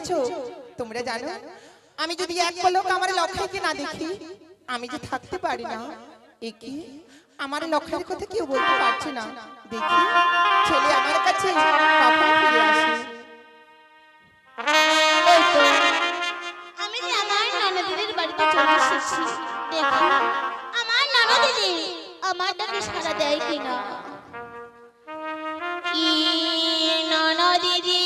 ভাবতেছো? তোমরা জানো আমি যদি এক পলক আমার লক্ষ্যকে না দেখি আমি যে থাকতে পারি না। একি আমার লক্ষ্যের কথা কেউ বলতে পারছে না। দেখি ছেলে আমার কাছে কখন ফিরে আসে। ওই তো আমি যে আমার নানা দিদির বাড়িতে চলে এসেছি। দেখি আমার নানা দিদি আমার ডাকে সাড়া দেয় কিনা। কি নানা দিদি,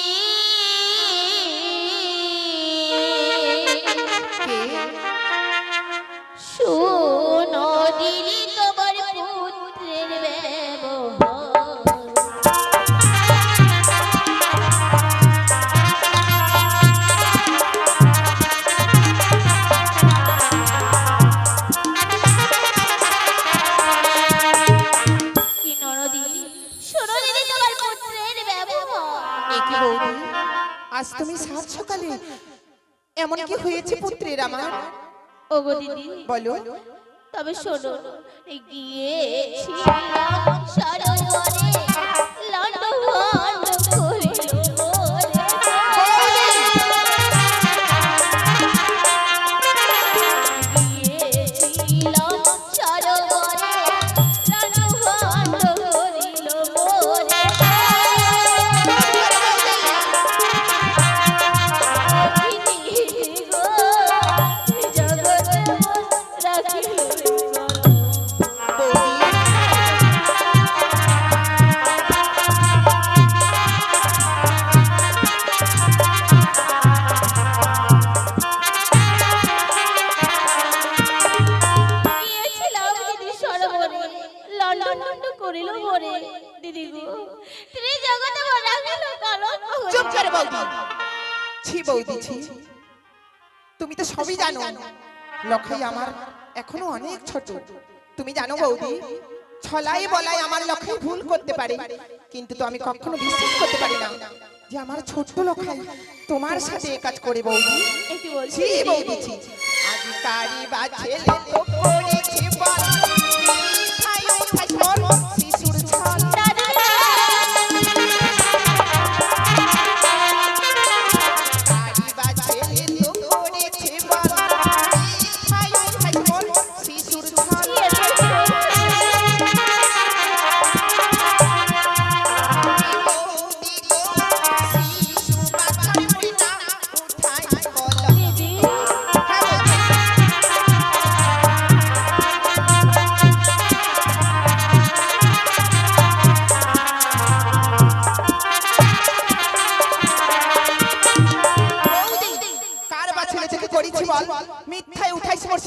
শোনো দিদি তোমার পুত্রের ব্যবহার। আজ তুমি সাত সকালে এমন কি হয়েছে পুত্রের আমার? ওগো দিদি বলো। তবে শোনো, গিয়েছিলাম সরোবরে লণ্ডভণ্ড করিল মোরে। গিয়েছিলাম সরোবরে লণ্ডভণ্ড করিল মোরে। তুমি তো সবই জানো লক্ষ্য আমার এখনো অনেক ছোট। তুমি জানো বৌদি, ছলাই বলাই আমার লক্ষ্য ভুল করতে পারে, কিন্তু তো আমি কখনো বিশ্বাস করতে পারি না যে আমার ছোট্ট লক্ষ্য তোমার সাথে কাজ করে। বৌদি ছি বৌদি ছি। আজকারি বা ছেলে তো করেছে বল, খাই খাই বল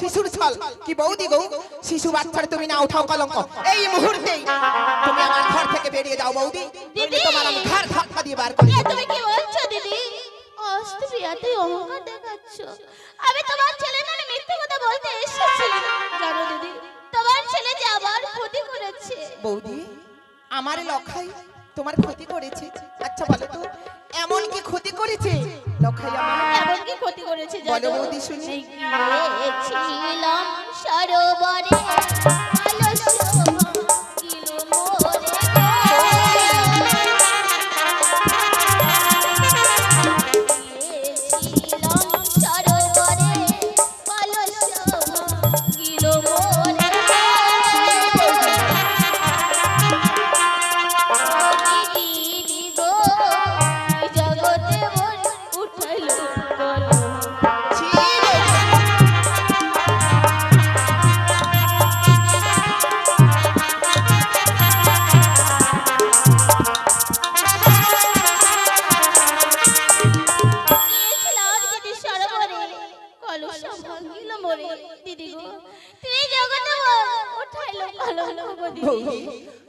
শিশুর ছল। কি বৌদি গো, শিশু বাচ্চার তুমি না উঠাও কলঙ্ক। এই মুহূর্তে তুমি আমার ঘর থেকে বেরিয়ে যাও বৌদি। দিদি তোমার আমি ঘর ধাক্কা দিয়ে বার করে দেব। তুমি কি বলছো দিদি? অস্ত্রী এতই অহংকার দেখাচ্ছ। আমি তোমার ছেলে মানে মিথ্যে কথা বলতে এসেছি। জানো দিদি, তোমার ছেলে যে আমার ক্ষতি করেছে। বৌদি আমার লক্ষ্যই তোমার ক্ষতি করেছে? আচ্ছা বলো তো এমন কি ক্ষতি করেছে লক্ষ্যই আমার? এমন কি ক্ষতি করেছে বলো বৌদি শুনি। গিয়েছিলাম সরোবরে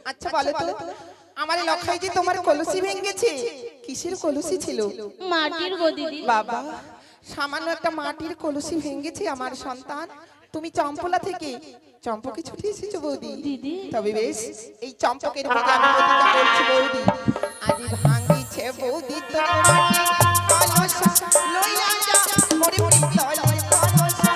আচ্ছা বলো তো আমার লক্ষ্যই যে তোমার কলসি ভেঙেছে, কিসের কলসি ছিল? মাটির গো দিদি। বাবা সামান্য একটা মাটির কলসি ভেঙেছে আমার সন্তান। তুমি চম্পলা থেকে চম্পকে ছুটে এসেছো বৌদি। দিদি তবে বেশ এই চম্পকের মধ্যে আমি প্রতিজ্ঞা করছি বৌদি, আজ ভাঙিছে বৌদি তোর মাটির কলসা লইয়া যা মোরে পিতলের কলসা।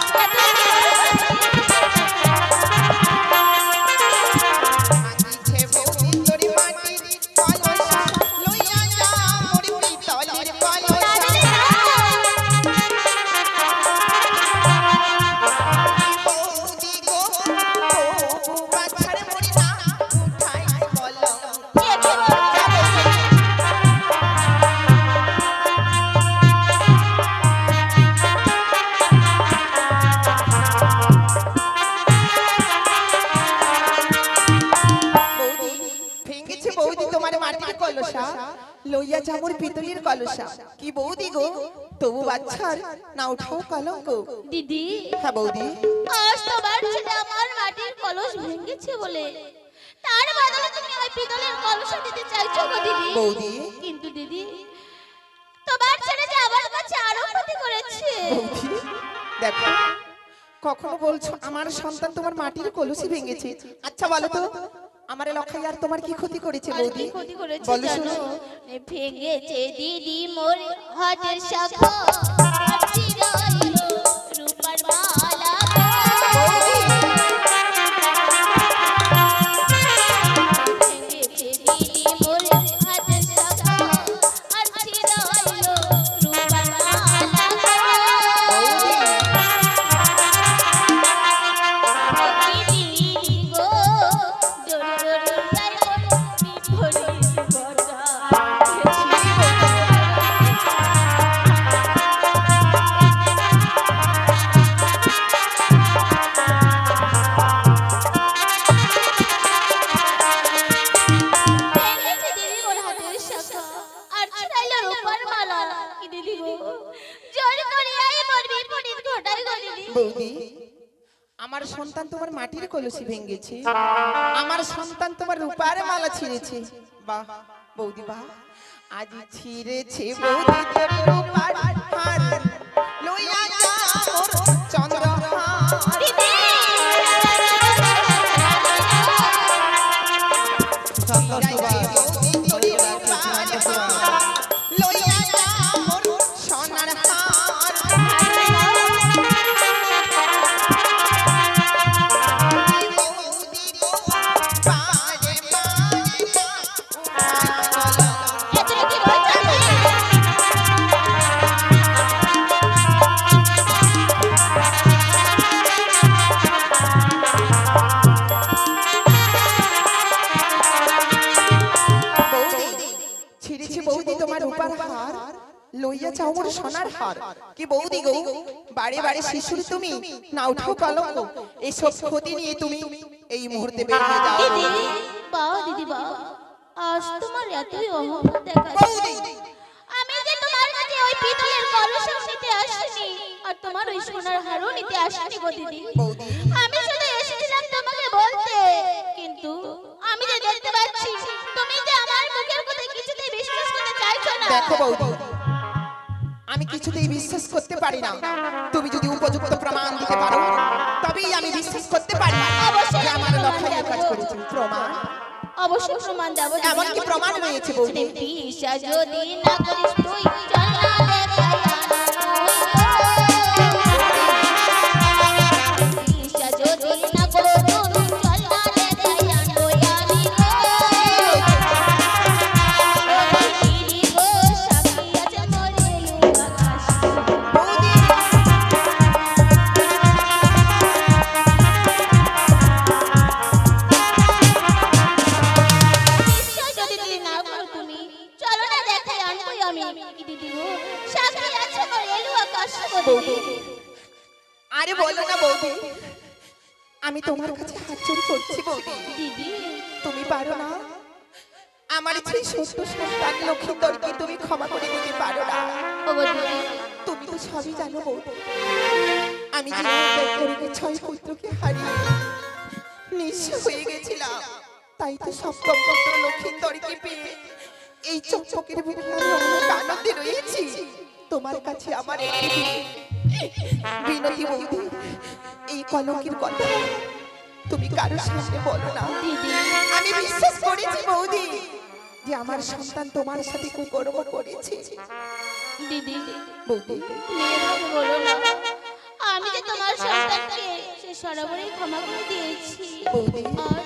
কলসা লইয়া যামুর পিতলের কলসা কি বৌদি গো তবু বাচ্চার না উঠাও কলঙ্ক। দিদি হ্যাঁ বৌদি, আজ তোমার ছেলে আমার মাটির কলস ভেঙেছে বলে তার বদলে তুমি ওই পিতলের কলস দিতে চাইছো গো দিদি। বৌদি কিন্তু দিদি তোমার ছেলে যে আমার কাছে আরো ক্ষতি করেছে। বৌদি দেখো, কখনো বলছো আমার সন্তান তোমার মাটির কলসি ভেঙেছে। আচ্ছা বলো তো আমার লক্ষাই আর তোমার কি ক্ষতি করেছে আর বৌদি? কি ক্ষতি করেছে বলো জানো? শুনি। ভেঙেছে দিদি মোর হাতের শাখা আর চিরাইলো রূপার মালা গো। বৌদি ভেঙেছে দিদি মোর হাতের শাখা আর চিরাইলো রূপার মালা গো। দিদি গো জোরে জোরে যাইবো বিপরীত ঘটা। ভেঙেছে দিদি মোর হাতের শাখা আর ছিড়াইলো রূপার মালা। কি দিদি গো জোরে করে আই মোর বিপরীত ঘটাই গো দিদি। বৌদি আমার সন্তান তোমার মাটির কলসি ভেঙেছে, আমার সন্তান তোমার রূপার মালা ছিঁড়েছে। বাহ বৌদি বাহ, আজ ছিঁড়েছে বৌদি তোর রূপার হার লইয়া যা মোর চন্দ্রহার। দিদি ছিঁড়াইছে বৌদি তোর রূপার হার, লইয়া যা মোর সোনার হার। বৌদি গো পারে পারে না এতটা কি বলছো দিদি? বৌদি ছিঁড়েছে বৌদি তোমার রূপার হার, লইয়া চাও মোর সোনার হার। কি বৌদি গো বাড়ি বাড়ি শিশুর তুমি না উঠাও কলঙ্ক, এসব ক্ষতি নিয়ে তুমি এই মুহূর্তে বেরিয়ে যাও। দিদি বাহ দিদি বাহ, আজ তোমার এতই অহংকার দেখাচ্ছে। বৌদি আমি যে তোমার কাছে ওই পিতলের কলস নিতে আসিনি আর তোমার ওই সোনার হারও নিতে আসিনি গো দিদি। বৌদি আমি শুধু এসেছিলাম তোমাকে বলতে, কিন্তু আমি যে দেখতে পাচ্ছি তুমি যে আমার মুখের কথা কিছুতেই বিশ্বাস করতে চাইছো না। দেখো বৌদি, আমি কিছুতেই বিশ্বাস করতে পারি না। তুমি যদি উপযুক্ত প্রমাণ দিতে পারো তবেই আমি বিশ্বাস করতে পারি অবশ্যই যে আমি আমার প্রমাণ লক্ষ্য দেব। কাজ করেছে। প্রমাণ অবশ্যই প্রমাণ দেব। এমন কি প্রমাণ রয়েছে বৌদি? বিশ্বাস যদি না করিস তুই চল না দেখাই বিশ্বাস যদি না করো তুমি চল না দেখাই আনবয়ানি গো। দিদি গো সাক্ষী আছে মরে আকাশ। বৌদি বিশ্বাস যদি তুমি না করো তুমি চলো না দেখাই আনবই আমি। কি দিদি গো সাক্ষী আছে মরে আকাশ গো দিদি। আরে বলো না বৌদি, আমি তোমার কাছে হাত জোড় করছি বৌদি, দিদি তুমি পারো না আমার সেই সত্য সন্তান লক্ষ্মীন্দরকে তুমি ক্ষমা করে দিতে পারো না? ওগো দিদি তুমি তো সবই জানো বৌদি, আমি যে আমার পরিবারের 6 পুত্রকে হারিয়ে নিঃস্ব হয়ে গেছিলাম, তাই তো সপ্তম পুত্র লক্ষ্মীন্দরকে পেয়ে এই চম্পকের বুকে আমি অনেক আনন্দে রয়েছি। তোমার কাছে আমার একটি বিনতি বৌদি, এই কলঙ্কের কথা তুমি কারোর সামনে বলো না। দিদি আমি বিশ্বাস করেছি বৌদি যে আমার সন্তান তোমার সাথে কুকর্ম করেছে। দিদি বৌদি তুমি এভাবে বলো না। আমি যে তোমার সন্তানকে সে সরাবরই ক্ষমা করে দিয়েছি। বৌদি আর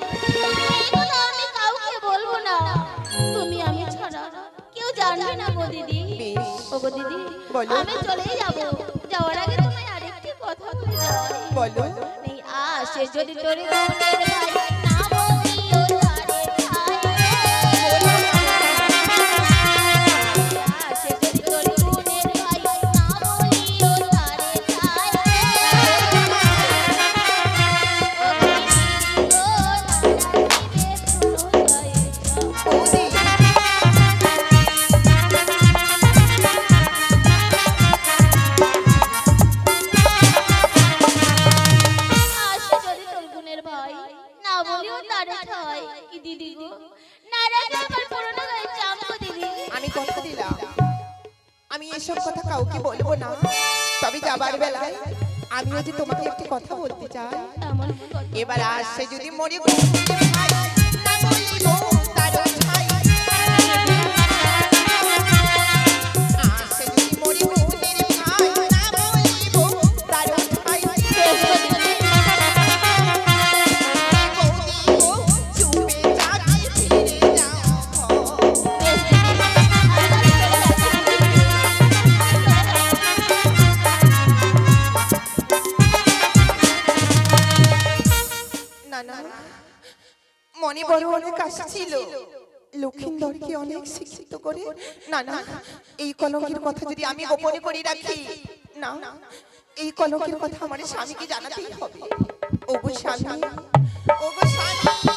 এই কথা আমি কাউকে বলবো না। তুমি আমি ছাড়া কেউ জানবে না গো দিদি। বেশ। ওগো দিদি বলো। আমি চলেই যাব। যাওয়ার আগে তোমায় আরেকটি কথা বলে যাই। বলো। এই আসে যদি তোর গুণের ভাই না বলিও তারে ঠাই। আসে যদি তোর গুণের ভাই না বলিও তারে ঠাই। ও দিদি গো না রাখিবে কোনো যায়। বৌদি হয় কি দিদি গো, নারাজ আমার পুরনো গায়ে চামকো দিদি। আমি কথা দিলাম আমি এসব কথা কাউকে বলবো না, তবে যাবার বেলায় আমিও যে তোমাকে একটি কথা বলতে চাই। এমন কি কথা? এবার আসছে যদি মরি গো ভাই, না বলিব তার ঠাই। আসছে যদি মরি গো ভাই, না বলিব তার ঠাই। চুপে চাপি ফিরে যাও। না না, মনে বড় অনেক আশা ছিল লক্ষিন্দরকে অনেক শিক্ষিত করে। না না, এই কলঙ্কের কথা যদি আমি গোপনে করে রাখি, না এই কলঙ্কের কথা আমার স্বামীকে জানাতেই হবে। ওগো স্বামী, ওগো স্বামী।